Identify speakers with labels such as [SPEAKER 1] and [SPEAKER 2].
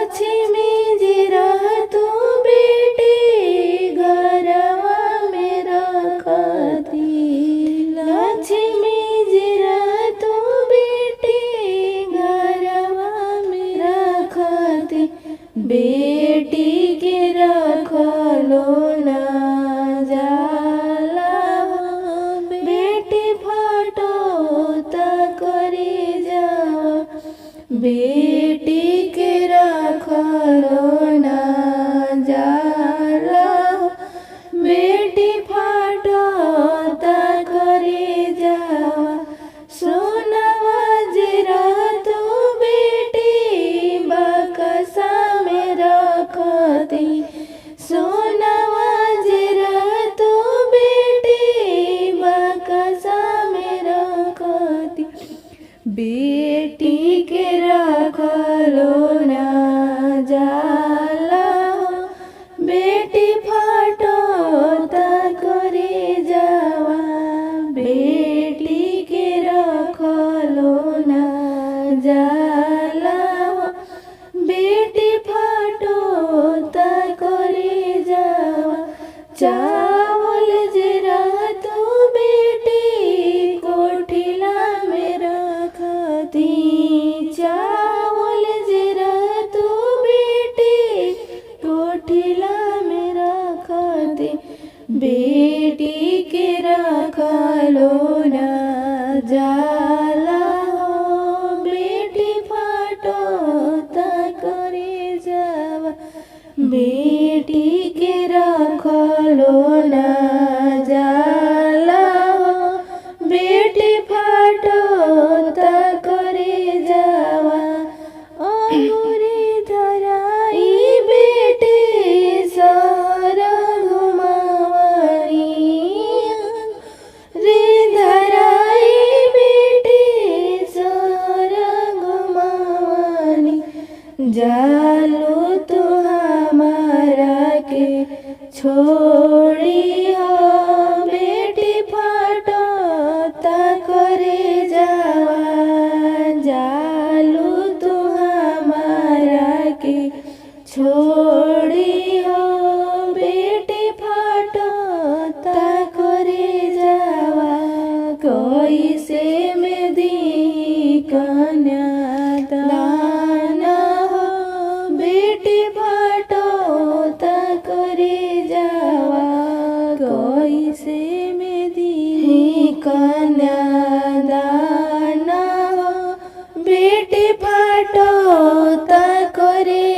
[SPEAKER 1] लक्ष्मी जीरा तू बेटी घरवा में रखती। लक्ष्मी जीरा तू बेटी घरवा में रखती। बेटी के रखलो ना जाला बेटी फटो तकरी जाओ। बेटी के रखलो ना जाला बेटी फटो तकरी जाओ। सोनवा जीरा तू बेटी बक्सा में रखती। सोनवा जीरा तू बेटी बक्सा में रखती। बेटी के रखलो ना जाला बेटी फटो तकरी जावा। बेटी के रखलो ना जाला बेटी फटो तकरी जावा। चावल जीरा तू बेटी कोठिला में रखती। चावल जीरा तू बेटी कोठिला में रखती। बेटी के रखलो ना जाला बेटी फटो तकरी जावा। बेटी के रखलो ना जाला बेटी फटो तकरी जावा। अंगूरी धराई बेटी सर घुमावनी। रे धराई बेटी सर घुमावनी। जालो तो हमारा के छोड़ी हो बेटी फटो तकरी जावा। जालू तो हमारा के छोड़ी हो बेटी फटो तकरी जावा। कैसे में दी कन्या दान हो बेटी फटो तकरी जावा। कैसे में दी कन्या दान हो बेटी फटो तकरी